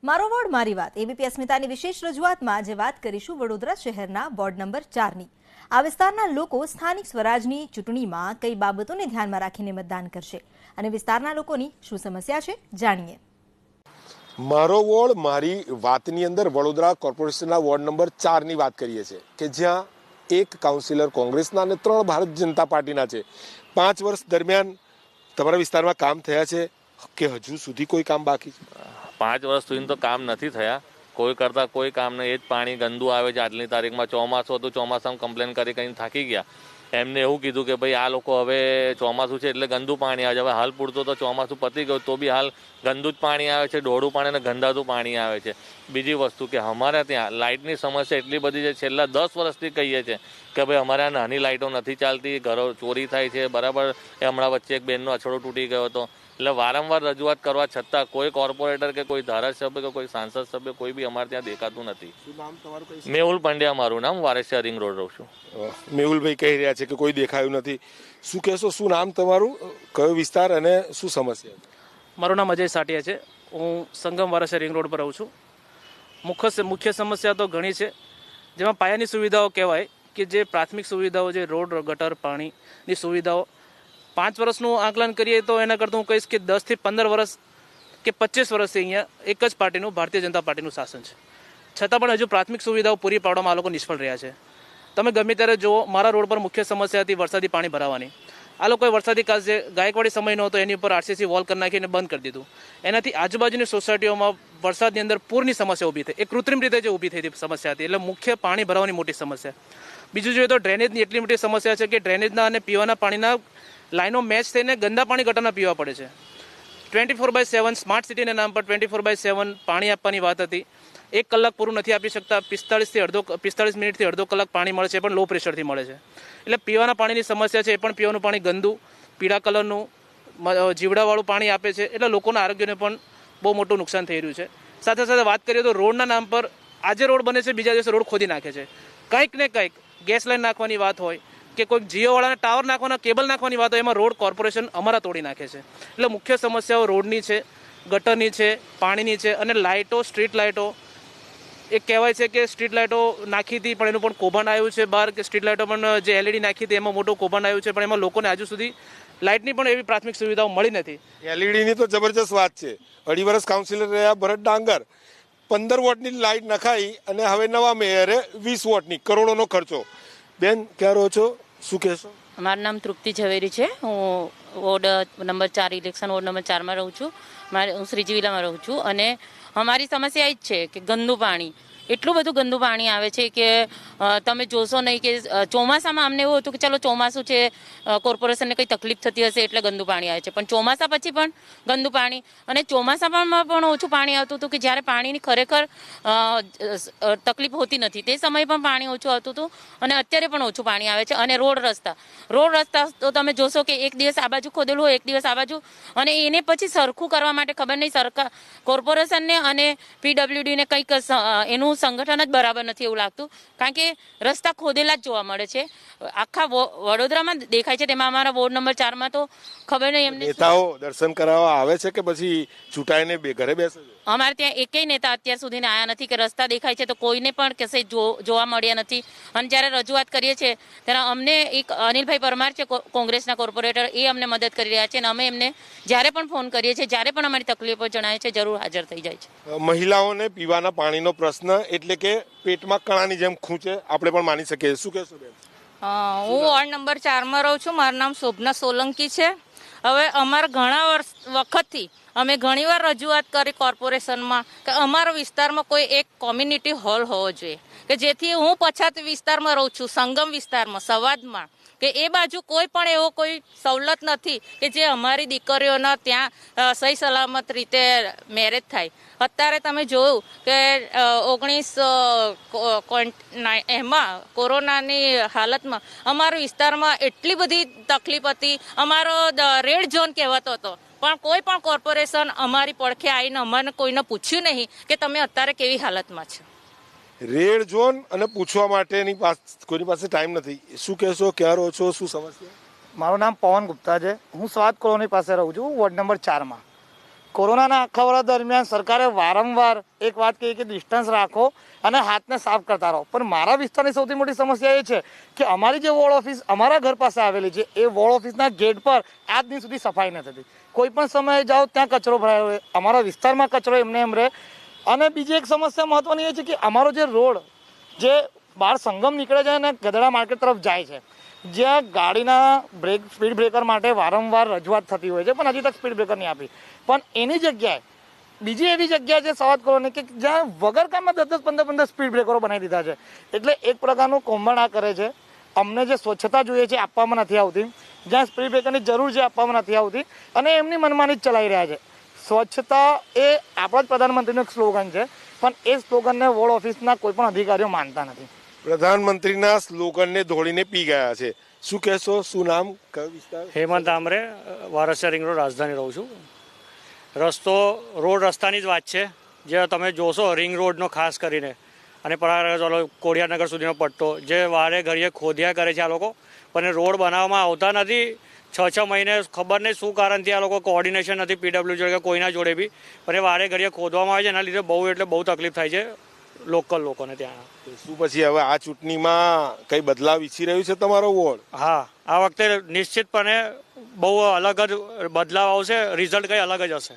મારો વોર્ડ મારી વાત એબીપી અસ્મિતાની વિશેષ રજૂઆતમાં આજે વાત કરીશું વડોદરા શહેરના વોર્ડ નંબર 4ની। આ વિસ્તારના લોકો સ્થાનિક સ્વરાજની ચૂંટણીમાં કઈ બાબતોને ધ્યાનમાં રાખીને મતદાન કરશે અને વિસ્તારના લોકોની શું સમસ્યા છે જાણીએ। મારો વોર્ડ મારી વાતની અંદર વડોદરા કોર્પોરેશનના વોર્ડ નંબર 4ની વાત કરીએ છીએ કે જ્યાં એક કાઉન્સિલર કોંગ્રેસના અને 3 ભારતીય જનતા પાર્ટીના છે। 5 વર્ષ દરમિયાન તમારા વિસ્તારમાં કામ થયા છે કે હજુ સુધી કોઈ કામ બાકી છે? 5 વર્ષ સુધી તો કામ નથી થયા, કોઈ કરતા કોઈ કામ નહીં। એ જ પાણી ગંદુ આવે છે। આટલી તારીખમાં ચોમાસું હતું, ચોમાસામાં કમ્પ્લેન કરી કંઈ થાકી ગયા। એમને એવું કીધું કે ભાઈ આ લોકો હવે ચોમાસું છે એટલે ગંદુ પાણી આવે છે। હવે હાલ પૂરતો તો ચોમાસું પતી ગયું તો બી હાલ ગંદુ જ પાણી આવે છે, ડોળું પાણી અને ગંદાતું પાણી આવે છે। બીજી વસ્તુ કે અમારે ત્યાં લાઇટની સમસ્યા એટલી બધી છે, છેલ્લા 10 વર્ષથી કહીએ છીએ કે ભાઈ અમારે આ નાની લાઇટો નથી ચાલતી, ઘરો ચોરી થાય છે બરાબર। એ હમણાં વચ્ચે એક બેનનો અછડો તૂટી ગયો હતો, એટલે વારંવાર રજૂઆત કરવા છતાં કોઈ કોર્પોરેટર કે કોઈ ધારાસભ્ય કે કોઈ સાંસદ સભ્ય કોઈ બી અમારે ત્યાં દેખાતું નથી। મેહુલ પંડ્યા મારું નામ, વારેસિયા રિંગ રોડ રહું છું। મેહુલભાઈ કહી રહ્યા છે કે કોઈ દેખાયું નથી, શું કહેશો? શું નામ તમારું, કયો વિસ્તાર અને શું સમસ્યા? મારું નામ અજય સાટિયા છે, હું સંગમ વારેસિયા રિંગ રોડ પર રહું છું। મુખ્ય સમસ્યા તો ઘણી છે, જેમાં પાયાની સુવિધાઓ કહેવાય કે જે પ્રાથમિક સુવિધાઓ છે, રોડ ગટર પાણીની સુવિધાઓ 5 વર્ષનું આકલન કરીએ તો એના કરતાં હું કહીશ કે 10 થી 15 વર્ષ કે 25 વર્ષથી અહીંયા એક જ પાર્ટીનું, ભારતીય જનતા પાર્ટીનું શાસન છે, છતાં પણ હજુ પ્રાથમિક સુવિધાઓ પૂરી પાડવામાં આ લોકો નિષ્ફળ રહ્યા છે। તમે ગમે ત્યારે જુઓ, મારા રોડ પર મુખ્ય સમસ્યા હતી વરસાદી પાણી ભરાવાની। આ લોકોએ વરસાદી કાળ જે ગાયકવાડી સમયનો હતો એની ઉપર આરસીસી વોલ કરી નાખીને બંધ કરી દીધું। એનાથી આજુબાજુની સોસાયટીઓમાં વરસાદની અંદર પૂરની સમસ્યા ઊભી થઈ, એ કૃત્રિમ રીતે જે ઊભી થઈ હતી સમસ્યા હતી, એટલે મુખ્ય પાણી ભરાવાની મોટી સમસ્યા। બીજું જોઈએ તો ડ્રેનેજની એટલી મોટી સમસ્યા છે કે ડ્રેનેજના અને પીવાના પાણીના લાઈનો મેચ થઈને ગંદા પાણી ગટરના પીવા પડે છે। 24/7 સ્માર્ટ સિટીના નામ પર 24/7 પાણી આપવાની વાત હતી, 1 કલાક પૂરું નથી આપી શકતા। 45 મિનિટથી અડધો કલાક પાણી મળે છે, પણ લો પ્રેશરથી મળે છે। એટલે પીવાના પાણીની સમસ્યા છે, એ પણ પીવાનું પાણી ગંદુ પીળા કલરનું જીવડાવાળું પાણી આપે છે, એટલે લોકોના આરોગ્યને પણ બહુ મોટું નુકસાન થઈ રહ્યું છે। સાથે સાથે વાત કરીએ તો રોડના નામ પર આજે રોડ બને છે, બીજા દિવસે રોડ ખોદી નાખે છે। કંઈક ને કંઈક ગેસ લાઈન નાખવાની વાત હોય કે કોઈક જીઓવાળાને ટાવર નાખવાના, કેબલ નાખવાની વાત હોય, એમાં રોડ કોર્પોરેશન અમારા તોડી નાખે છે। એટલે મુખ્ય સમસ્યાઓ રોડની છે, ગટરની છે, પાણીની છે અને લાઇટો, સ્ટ્રીટ લાઇટો। એક કહેવાય છે કે સ્ટ્રીટ લાઇટો નાખી હતી પણ એનું પણ કૌભાંડ આવ્યું છે બહાર, કે સ્ટ્રીટ લાઇટો પણ જે એલઈડી નાખી હતી એમાં મોટું કૌભાંડ આવ્યું છે, પણ એમાં લોકોને હજુ સુધી લાઇટની પણ એવી પ્રાથમિક સુવિધાઓ મળી નથી। એલઈડીની તો જબરજસ્ત વાત છે। 2.5 વર્ષ કાઉન્સિલર રહ્યા ભરત ડાંગર, 15 વોટની લાઇટ નખાઈ અને હવે નવા મેયરે 20 વોટની, કરોડોનો ખર્ચો। બેન, ક્યાં રહો છો, શું કહેશો? મારું નામ તૃપ્તિ ઝવેરી છે, હું ward number 4 election ward number 4માં રહું છું। હું શ્રીજી વિલામાં રહું છું અને અમારી સમસ્યા એ જ છે કે ગંદુ પાણી, એટલું બધું ગંદુ પાણી આવે છે કે તમે જોશો નહીં કે ચોમાસામાં અમને એવું હતું કે ચાલો ચોમાસું છે, કોર્પોરેશનને કંઈ તકલીફ થતી હશે એટલે ગંદુ પાણી આવે છે, પણ ચોમાસા પછી પણ ગંદુ પાણી, અને ચોમાસામાં પણ ઓછું પાણી આવતું હતું કે જ્યારે પાણીની ખરેખર તકલીફ હોતી નથી તે સમયે પણ પાણી ઓછું આવતું હતું અને અત્યારે પણ ઓછું પાણી આવે છે। અને રોડ રસ્તા તો તમે જોશો કે એક દિવસ આ બાજુ ખોદેલું હોય, એક દિવસ આ બાજુ, અને એને પછી સરખું કરવા માટે ખબર નહીં સરકાર કોર્પોરેશનને અને પીડબ્લ્યુડીને કંઈક એનું સંગઠન જ બરાબર નથી એવું લાગતું, કારણ કે રસ્તા ખોદેલા જ જોવા મળે છે, આખા વડોદરામાં દેખાય છે। તેમાં અમારા વોર્ડ નંબર 4માં તો ખબર નહીં એમને નેતાઓ દર્શન કરાવવા આવે છે કે પછી છૂટાઈને ઘરે બેસે છે? અમારે ત્યાં એકેય નેતા અત્યાર સુધી આવ્યા નથી, કે રસ્તા દેખાય છે તો કોઈને પણ કશે જોવા મળ્યા નથી। અને જ્યારે રજૂઆત કરીએ છીએ ત્યારે અમને એક અનિલભાઈ પરમાર છે કોંગ્રેસના કોર્પોરેટર, એ અમને મદદ કરી રહ્યા છે અને અમે એમને જ્યારે પણ ફોન કરીએ છીએ, જ્યારે પણ અમારી તકલીફો જણાય છે, જરૂર હાજર થઈ જાય છે। મહિલાઓને પીવાના પાણીનો પ્રશ્ન એટલે કે પેટમાં કણાની જેમ ખૂંચે, આપણે પણ માની શકીએ, શું કહેશો બેન? હું વોર્ડ નંબર 4માં રહું છું, મારું નામ શોભના સોલંકી છે। હવે અમારા ઘણા વખતથી અમે ઘણીવાર રજૂઆત કરી કોર્પોરેશનમાં કે અમારા વિસ્તારમાં કોઈ એક કોમ્યુનિટી હોલ હોવો જોઈએ, કે જેથી હું પછાત વિસ્તારમાં રહું છું, સંગમ વિસ્તારમાં, સવાદમાં, કે એ બાજુ કોઈ પણ એવો કોઈ સવલત નથી કે જે અમારી દીકરીઓના ત્યાં સહી સલામત રીતે મેરેજ થાય। અત્યારે તમે જોયું કે 19 એમાં કોરોનાની હાલતમાં અમારા વિસ્તારમાં એટલી બધી તકલીફ હતી, અમારો રેડ ઝોન કહેવાતો હતો, પણ કોઈ પણ કોર્પોરેશન અમારી પડખે આવીને અમને કોઈને પૂછ્યું નહીં કે તમે અત્યારે કેવી હાલતમાં છો। રેડ ઝોન અને પૂછવા માટેની કોઈની પાસે ટાઈમ નથી, શું કહેશો, ક્યાં રહો છો, શું સમસ્યા? મારું નામ પવન ગુપ્તા છે, હું સ્વાદ કોલોની પાસે રહું છું, વોર્ડ નંબર 4માં। કોરોનાના આખા વર્ષ દરમિયાન સરકારે વારંવાર એક વાત કહી કે ડિસ્ટન્સ રાખો અને હાથને સાફ કરતા રહો, પણ મારા વિસ્તારની સૌથી મોટી સમસ્યા એ છે કે અમારી જે વોર્ડ ઓફિસ અમારા ઘર પાસે આવેલી છે એ વોર્ડ ઓફિસના ગેટ પર આજ દિન સુધી સફાઈ નથી થતી. કોઈ પણ સમયે જાઓ ત્યાં કચરો ભરાયો હોય, અમારા વિસ્તારમાં કચરો એમને એમ રહે. અને બીજી એક સમસ્યા મહત્વની એ છે કે અમારો જે રોડ જે બહાર સંગમ નીકળે છે અને ગધેડા માર્કેટ તરફ જાય છે, જ્યાં ગાડીના સ્પીડ બ્રેકર માટે વારંવાર રજૂઆત થતી હોય છે પણ હજી તક સ્પીડ બ્રેકર નહીં આપી, પણ એની જગ્યાએ બીજી એવી જગ્યા છે સવાદ કોલોની કે જ્યાં વગર કામમાં 10-15 સ્પીડ બ્રેકરો બનાવી દીધા છે. એટલે એક પ્રકારનું કૌભાંડ આ કરે છે. અમને જે સ્વચ્છતા જોઈએ છે આપવામાં નથી આવતી, જ્યાં સ્પીડ બ્રેકરની જરૂર છે આપવામાં નથી આવતી, અને એમની મનમાની જ ચલાવી રહ્યા છે. સ્વચ્છતા એ આપણા જ પ્રધાનમંત્રીનું એક સ્લોગન છે, પણ એ સ્લોગનને વોર્ડ ઓફિસના કોઈ પણ અધિકારીઓ માનતા નથી. પ્રધાનમંત્રીના સ્લોગનને દોડીને પી ગયા છે. શું કહેશો? શું નામ, કયો વિસ્તાર? હેમંત આમરે, વારસિયા રિંગ રોડ રાજધાની રહું છું. રસ્તો રોડ રસ્તાની જ વાત છે. જે તમે જોશો રિંગ રોડનો ખાસ કરીને અને ચાલો કોડિયાનગર સુધીનો પટ્ટો જે વારે ઘડીએ ખોદ્યા કરે છે આ લોકો, પણ રોડ બનાવવામાં આવતા નથી. 6 મહિને ખબર નહીં શું કારણથી આ લોકો કોઓર્ડિનેશન નથી પીડબ્લ્યુ જોડે કે કોઈના જોડે બી, પણ એ વારે ઘડીએ ખોદવામાં આવે છે. એના લીધે બહુ તકલીફ થાય છે લોકલ લોકોને ત્યાં. શું પછી હવે આ ચૂંટણીમાં કઈ બદલાવ ઈચ્છી રહ્યું છે તમારો વોર્ડ? હા, આ વખતે નિશ્ચિતપણે બહુ અલગ જ બદલાવ આવશે, રિઝલ્ટ કંઈ અલગ જ હશે.